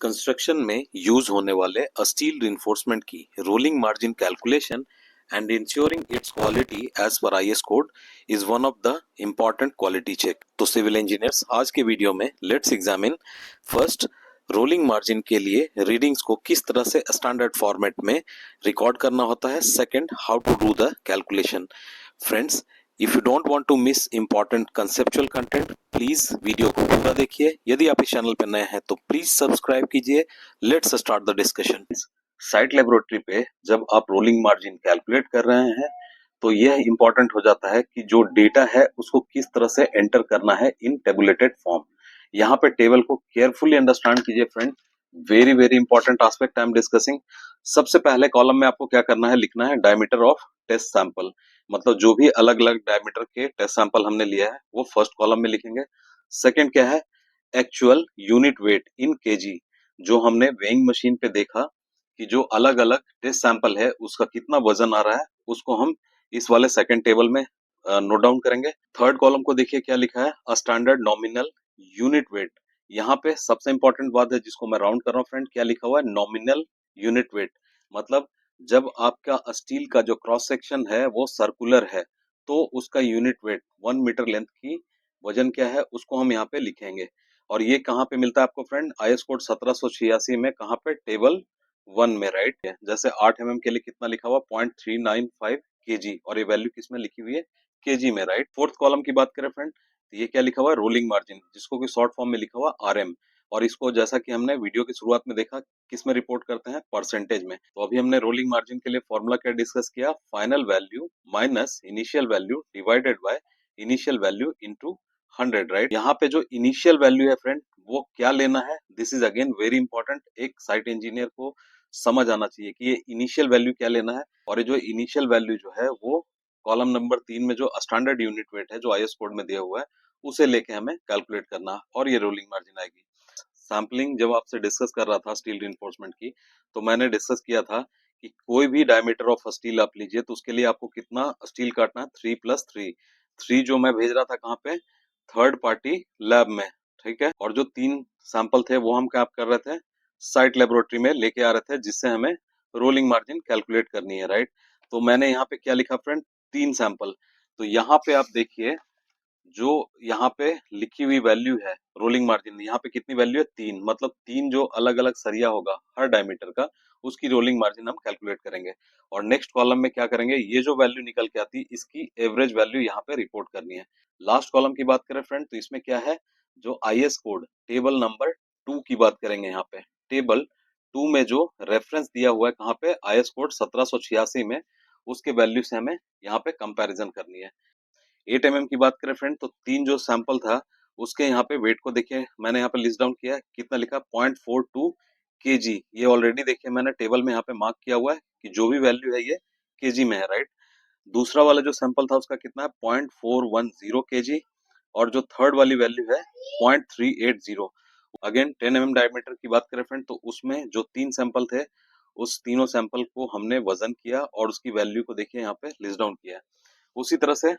Construction में use होने वाले स्टील रिइंफोर्समेंट की rolling margin calculation and ensuring its quality as per IS code is one of the important quality check. तो civil engineers आज के video में let's examine first rolling margin के लिए रीडिंग्स को किस तरह से स्टैंडर्ड फॉर्मेट में रिकॉर्ड करना होता है, second how to do the calculation. Friends, if you don't want to miss important conceptual content, please video को पूरा देखिए. यदि आप इस चैनल पर नए हैं तो प्लीज सब्सक्राइब कीजिए. Let's start the discussion. Site laboratory पे जब आप रोलिंग मार्जिन कैलकुलेट कर रहे हैं तो यह इंपॉर्टेंट हो जाता है कि जो डेटा है उसको किस तरह से एंटर करना है इन टेबुलेटेड फॉर्म. यहाँ पे टेबल को केयरफुली अंडरस्टैंड कीजिए friend. Very very important aspect I am discussing. सबसे पहले कॉलम में आपको क्या करना है, लिखना है डायमीटर ऑफ टेस्ट सैंपल. मतलब जो भी अलग अलग डायमीटर के टेस्ट सैंपल हमने लिया है वो फर्स्ट कॉलम में लिखेंगे. सेकेंड क्या है, एक्चुअल यूनिट वेट इन केजी. जो हमने वेइंग मशीन पे देखा कि जो अलग अलग टेस्ट सैंपल है उसका कितना वजन आ रहा है उसको हम इस वाले सेकंड टेबल में नोट डाउन करेंगे. थर्ड कॉलम को देखिए क्या लिखा है, a standard nominal unit weight. यहाँ पे सबसे इंपॉर्टेंट बात है जिसको मैं राउंड कर रहा हूँ फ्रेंड, क्या लिखा हुआ है, नॉमिनल यूनिट वेट. मतलब जब आपका स्टील का जो क्रॉस सेक्शन है वो सर्कुलर है तो उसका यूनिट वेट 1 मीटर लेंथ की वजन क्या है उसको हम यहाँ पे लिखेंगे. और ये कहाँ पे मिलता है आपको फ्रेंड, IS कोड 1786 में. कहाँ पे, टेबल 1 में, राइट. जैसे 8 mm के लिए कितना लिखा हुआ, 0.395 kg, और ये वैल्यू किस में लिखी हुई है, केजी में, राइट. फोर्थ कॉलम की बात करें फ्रेंड तो ये क्या लिखा हुआ है, रोलिंग मार्जिन, जिसको कि शॉर्ट फॉर्म में लिखा हुआ RM. और इसको जैसा कि हमने वीडियो की शुरुआत में देखा किस में रिपोर्ट करते हैं, परसेंटेज में. तो अभी हमने रोलिंग मार्जिन के लिए फॉर्मूला क्या डिस्कस किया, final value minus initial value divided by initial value into 100, right. यहाँ पे जो इनिशियल वैल्यू है फ्रेंड वो क्या लेना है, this is again very important. एक साइट इंजीनियर को समझ आना चाहिए कि ये इनिशियल वैल्यू क्या लेना है. और ये जो इनिशियल वैल्यू जो है वो कॉलम नंबर 3 में जो स्टैंडर्ड यूनिट वेट है जो IS कोड में दिया हुआ है उसे लेके हमें कैलकुलेट करना है और ये रोलिंग मार्जिन आएगी. सैम्पलिंग जब आपसे डिस्कस कर रहा था स्टील रिइंफोर्समेंट की तो मैंने डिस्कस किया था कि कोई भी डायमीटर ऑफ स्टील आप लीजिए तो उसके लिए आपको कितना स्टील काटना है, 3+3. 3 जो मैं भेज रहा था कहाँ पे, थर्ड पार्टी लैब में, ठीक है. और जो 3 सैंपल थे वो हम क्या कर रहे थे, साइट लेबोरेटरी में लेके आ रहे थे जिससे हमें रोलिंग मार्जिन कैलकुलेट करनी है, राइट. तो मैंने यहाँ पे क्या लिखा फ्रेंड, 3 सैंपल. तो यहाँ पे आप देखिए जो यहाँ पे लिखी हुई वैल्यू है रोलिंग मार्जिन, यहाँ पे कितनी वैल्यू है, 3. मतलब 3 जो अलग अलग सरिया होगा हर डायमीटर का उसकी रोलिंग मार्जिन हम कैलकुलेट करेंगे. और नेक्स्ट कॉलम में क्या करेंगे, ये जो वैल्यू निकल के आती है इसकी एवरेज वैल्यू यहाँ पे रिपोर्ट करनी है. लास्ट कॉलम की बात करें फ्रेंड तो इसमें क्या है, जो IS कोड टेबल नंबर 2 की बात करेंगे. यहाँ पे टेबल 2 में जो रेफरेंस दिया हुआ है कहाँ पे, IS कोड 1786 में, उसके वैल्यू से हमें यहाँ पे कंपैरिजन करनी है. 8 mm की बात करें फ्रेंड तो 3 जो सैंपल था उसके यहाँ पे वेट को देखिए मैंने यहाँ पे लिस्ट डाउन किया है, कितना लिखा, 0.42 kg. ये ऑलरेडी देखिए मैंने टेबल में यहाँ पे मार्क किया हुआ है कि जो भी वैल्यू है ये केजी में है, राइट. दूसरा वाला जो सैंपल था उसका कितना है, 0.410 kg. और जो थर्ड वाली वैल्यू है 0.380. अगेन 10 mm डायमीटर की बात करें फ्रेंड तो उसमें जो 3 सैंपल थे उस तीनों सैंपल को हमने वजन किया और उसकी वैल्यू को देखिए यहाँ पे लिस्ट डाउन किया है. उसी तरह से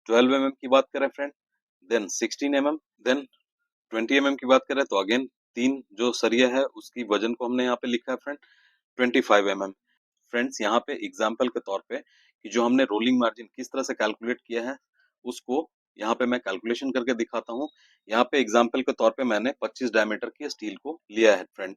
12 mm की बात करें friend, then 16 mm, then 20 mm की बात करें तो अगेन 3 जो सरिया है उसकी वजन को हमने यहाँ पे लिखा है फ्रेंड 25 mm. फ्रेंड्स यहाँ पे एग्जाम्पल के तौर पे कि जो हमने रोलिंग मार्जिन किस तरह से कैलकुलेट किया है उसको यहाँ पे मैं कैलकुलेशन करके दिखाता हूँ. यहाँ पे एग्जाम्पल के तौर पे मैंने 25 डायमीटर की स्टील को लिया है फ्रेंड.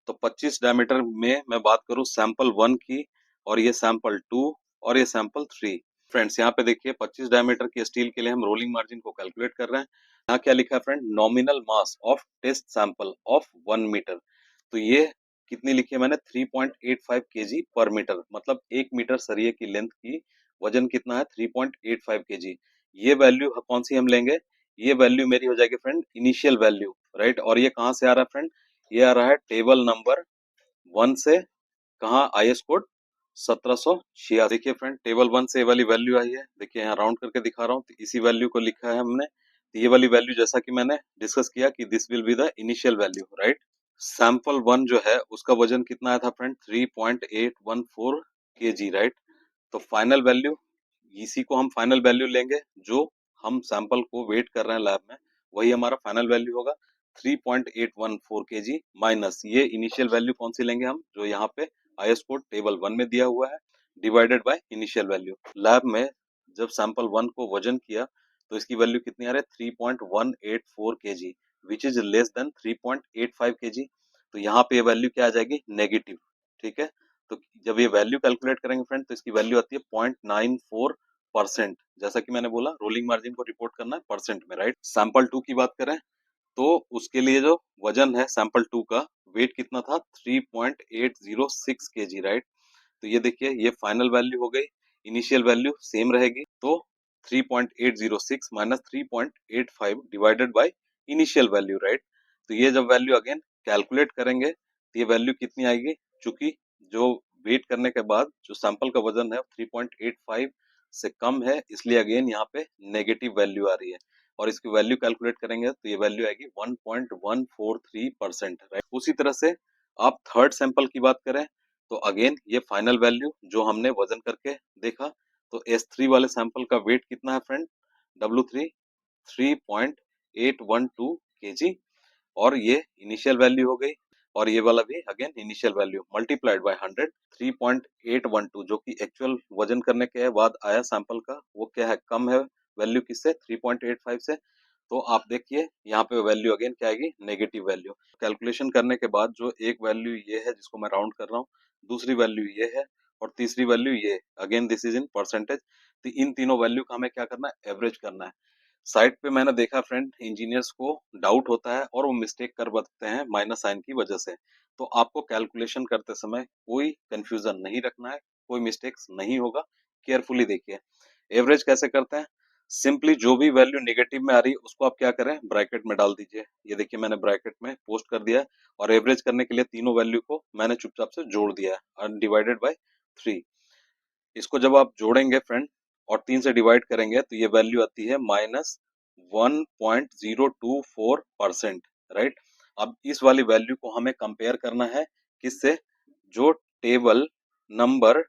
तो 25 डायमीटर में मैं बात करूँ सैंपल 1 की, और ये सैंपल 2 और ये सैंपल 3. फ्रेंड्स यहाँ पे देखिए 25 डायमीटर की स्टील के लिए हम रोलिंग मार्जिन को कैलकुलेट कर रहे हैं. यहाँ क्या लिखा है friend, nominal mass of test sample of 1 metre. तो ये कितनी लिखी है मैंने, 3.85 kg पर मीटर. मतलब 1 मीटर सरिये की लेंथ की वजन कितना है, 3.85 kg. ये वैल्यू कौन सी हम लेंगे, ये वैल्यू मेरी हो जाएगी फ्रेंड इनिशियल वैल्यू, राइट. और ये कहाँ से आ रहा है फ्रेंड, ये आ रहा है टेबल नंबर 1 से. कहाँ, IS कोड 1786. देखिए फ्रेंड टेबल 1 से ये वाली वैल्यू आई है, देखिए यहाँ राउंड करके दिखा रहा हूँ तो इसी वैल्यू को लिखा है हमने. तो ये वाली वैल्यू जैसा कि मैंने डिस्कस किया कि this will be the initial value, right. Sample 1 जो है उसका वजन कितना आया था फ्रेंड, 3.814 kg, राइट. तो फाइनल वैल्यू, इसी को हम फाइनल वैल्यू लेंगे जो हम सैंपल को वेट कर रहे हैं लैब में, वही हमारा फाइनल वैल्यू होगा. 3.814 केजी माइनस ये इनिशियल वैल्यू कौन सी लेंगे हम, जो यहाँ पे आईएस कोड टेबल 1 में दिया हुआ है, divided by initial value. Lab में जब सैंपल 1 को वजन किया तो इसकी वैल्यू कितनी आ रही है, 3.184 KG, which is less than 3.85 KG. तो यहाँ पे ये वैल्यू क्या आ जाएगी, नेगेटिव। ठीक है, तो जब ये वैल्यू कैलकुलेट करेंगे फ्रेंड तो इसकी वैल्यू आती है 0.94%। जैसा कि मैंने बोला रोलिंग मार्जिन को रिपोर्ट करना है परसेंट में, राइट। सैंपल 2 की बात करें तो उसके लिए जो वजन है सैंपल 2 का, वेट कितना था, 3.806 केजी, राइट। तो ये देखिए ये फाइनल वैल्यू हो गई, इनिशियल वैल्यू सेम रहेगी, तो 3.806 minus 3.85 divided by initial value, right. तो ये जब वैल्यू अगेन कैलकुलेट करेंगे तो ये वैल्यू कितनी आएगी, चूंकि जो वेट करने के बाद जो सैंपल का वजन है 3.85 से कम है, इसलिए अगेन यहाँ पे नेगेटिव वैल्यू आ रही है, और इसकी वैल्यू कैलकुलेट करेंगे तो ये वैल्यू आएगी 1.143%, राइट। उसी तरह से आप थर्ड सैंपल की बात करें तो अगेन ये फाइनल वैल्यू जो हमने वजन करके देखा, तो S3 वाले सैंपल का वेट कितना है फ्रेंड, W3 3.812 केजी, और ये इनिशियल वैल्यू हो गई, और ये वाला भी again initial value multiplied by 100, 3.812 जो कि एक्चुअल वजन करने के बाद आया सैंपल का, वो क्या है, कम है वैल्यू किससे, 3.85 से। तो आप देखिए यहाँ पे वैल्यू अगेन क्या आएगी, नेगेटिव वैल्यू। कैलकुलेशन करने के बाद जो एक वैल्यू ये है जिसको मैं राउंड कर रहा हूँ, दूसरी वैल्यू ये है, और तीसरी वैल्यू ये, again this is in percentage. तो इन तीनों वैल्यू का हमें क्या करना है, एवरेज करना है। साइट पे मैंने देखा फ्रेंड इंजीनियर्स को डाउट होता है और वो मिस्टेक कर बैठते हैं माइनस साइन की वजह से। तो आपको कैलकुलेशन करते समय कोई कंफ्यूजन नहीं रखना है, कोई मिस्टेक्स नहीं होगा, केयरफुली देखिए। एवरेज कैसे करते हैं, सिंपली जो भी वैल्यू नेगेटिव में आ रही है उसको आप क्या करें, ब्रैकेट में डाल दीजिए। ये देखिए मैंने ब्रैकेट में पोस्ट कर दिया है, और एवरेज करने के लिए तीनों वैल्यू को मैंने चुपचाप से जोड़ दिया है, डिवाइडेड बाय 3। इसको जब आप जोड़ेंगे फ्रेंड और 3 से डिवाइड करेंगे तो ये वैल्यू आती है -1.024%, राइट। अब इस वाली वैल्यू को हमें कंपेयर करना है किससे, जो टेबल नंबर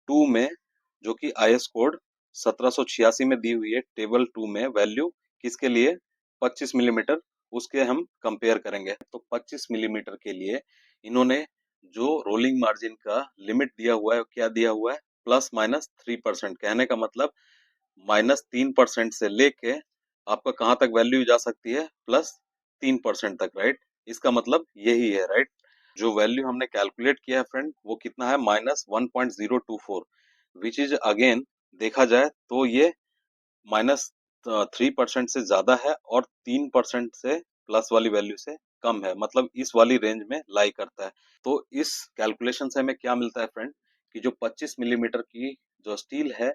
2 में, जो कि आईएस कोड 1786 में दी हुई है, टेबल 2 में वैल्यू किसके लिए, 25 मिलीमीटर, उसके हम कंपेयर करेंगे। तो 25 मिलीमीटर के लिए इन्होंने जो रोलिंग मार्जिन का लिमिट दिया हुआ है, क्या दिया हुआ है, ±3%। कहने का मतलब -3% से लेके आपका कहाँ तक वैल्यू जा सकती है, +3% तक, राइट। इसका मतलब यही है, राइट। जो वैल्यू हमने कैलकुलेट किया है फ्रेंड वो कितना है, -1.024, विच इज अगेन देखा जाए तो ये -3% से ज्यादा है, और 3% से प्लस वाली वैल्यू से कम है, मतलब इस वाली रेंज में लाई करता है। तो इस कैलकुलेशन से हमें क्या मिलता है फ्रेंड, कि जो 25 मिलीमीटर की जो स्टील है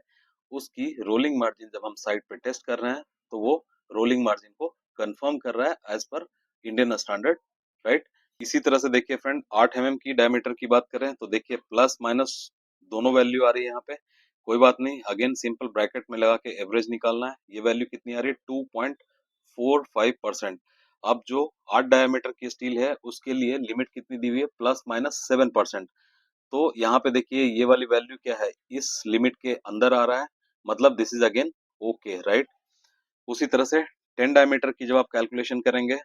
उसकी रोलिंग मार्जिन जब हम साइट पे टेस्ट कर रहे हैं तो वो रोलिंग मार्जिन को कंफर्म कर रहा है as per Indian standard, right. इसी तरह से देखिए फ्रेंड 8 mm की डायमीटर की बात करें तो देखिए प्लस माइनस दोनों वैल्यू आ रही है यहाँ पे, कोई बात नहीं, अगेन सिंपल ब्रैकेट में लगा के एवरेज निकालना है। ये वैल्यू कितनी आ रही है, 2.45%। अब जो 8 डायमीटर की स्टील है उसके लिए लिमिट कितनी दी हुई है, ±7%। तो यहाँ पे देखिए ये वाली वैल्यू क्या है, इस लिमिट के अंदर आ रहा है, मतलब this is again okay, right. उसी तरह से 10 डायमीटर की जब आप कैलकुलेशन करेंगे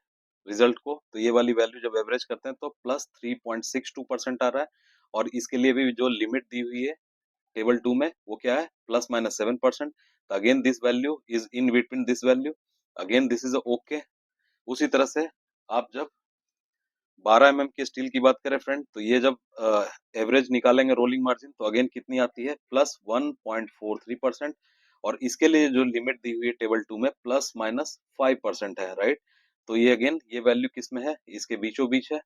रिजल्ट को, तो ये वाली वैल्यू जब एवरेज करते हैं तो +3.62% आ रहा है, और इसके लिए भी जो लिमिट दी हुई है टेबल 2 में वो क्या है, ±7%। तो again this value is in between this value, again this is okay. उसी तरह से आप जब 12 की स्टील की बात करें फ्रेंड तो ये जब एवरेज निकालेंगे रोलिंग मार्जिन तो अगेन कितनी आती है, +1.43%, और इसके लिए जो लिमिट दी हुई है टेबल 2 में ±5% है, राइट। तो ये अगेन ये वैल्यू किस में है, इसके बीचों बीच है।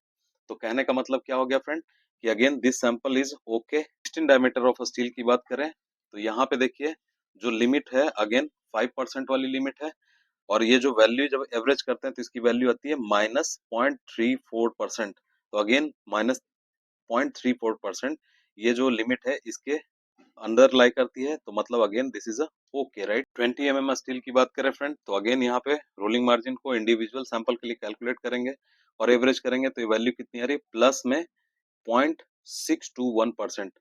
तो कहने का मतलब क्या हो गया फ्रेंड, कि again this sample is okay. 16 diameter of steel की बात करें तो यहाँ पे देखिए जो लिमिट है अगेन 5% वाली लिमिट है, और ये जो वैल्यू जब एवरेज करते हैं तो इसकी वैल्यू आती है -0.34%। तो अगेन -0.34% ये जो लिमिट है इसके अंदर लाई करती है, तो मतलब again this is a okay, right. 20 steel की बात करें फ्रेंड तो अगेन यहाँ पे रोलिंग मार्जिन को इंडिविजुअल सैंपल के लिए कैलकुलेट करेंगे और एवरेज करेंगे, तो ये वैल्यू कितनी आ रही है, प्लस में 0.621%,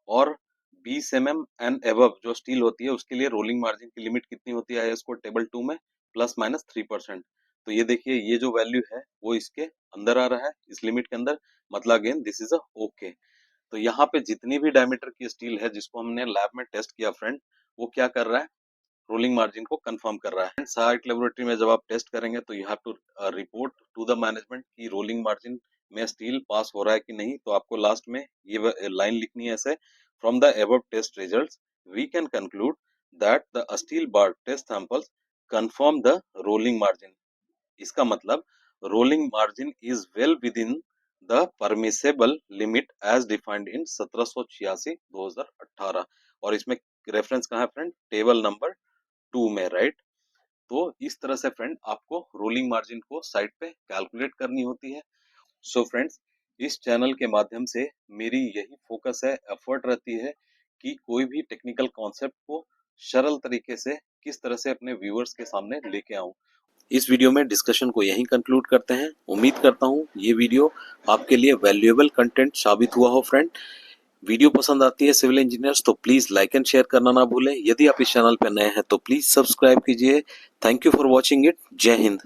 और 20 एंड एबव जो स्टील होती है उसके लिए रोलिंग मार्जिन की लिमिट कितनी होती है, इसको टेबल 2 में ±3%। तो ये देखिए ये जो वैल्यू है वो इसके अंदर आ रहा है, इस लिमिट के अंदर, मतलब again this is a okay. तो यहाँ पे जितनी भी डायमीटर की स्टील है जिसको हमने लैब में टेस्ट किया फ्रेंड, वो क्या कर रहा है, रोलिंग मार्जिन को कंफर्म कर रहा है। साइट लेबोरेटरी में जब आप टेस्ट करेंगे तो you have to report to the management कि रोलिंग मार्जिन में स्टील पास हो रहा है कि नहीं। तो आपको लास्ट में ये लाइन लिखनी है ऐसे, from the above test results we can conclude that the steel bar test samples confirm the rolling margin. इसका मतलब rolling margin is well within the permissible limit as defined in 1786/2018। और इसमें reference कहाँ है friend, table number 2 में, right. तो इस तरह से फ्रेंड आपको रोलिंग मार्जिन को साइड पे कैलकुलेट करनी होती है। सो फ्रेंड्स, इस चैनल के माध्यम से मेरी यही फोकस है, एफर्ट रहती है कि कोई भी टेक्निकल कॉन्सेप्ट को सरल तरीके से किस तरह से अपने व्यूअर्स के सामने लेके आऊं। इस वीडियो में डिस्कशन को यहीं कंक्लूड करते हैं। उम्मीद करता हूं ये वीडियो आपके लिए वैल्यूएबल कंटेंट साबित हुआ हो फ्रेंड। वीडियो पसंद आती है सिविल इंजीनियर्स तो प्लीज लाइक एंड शेयर करना ना भूलें। यदि आप इस चैनल पर नए हैं तो प्लीज सब्सक्राइब कीजिए। Thank you for watching it. जय हिंद।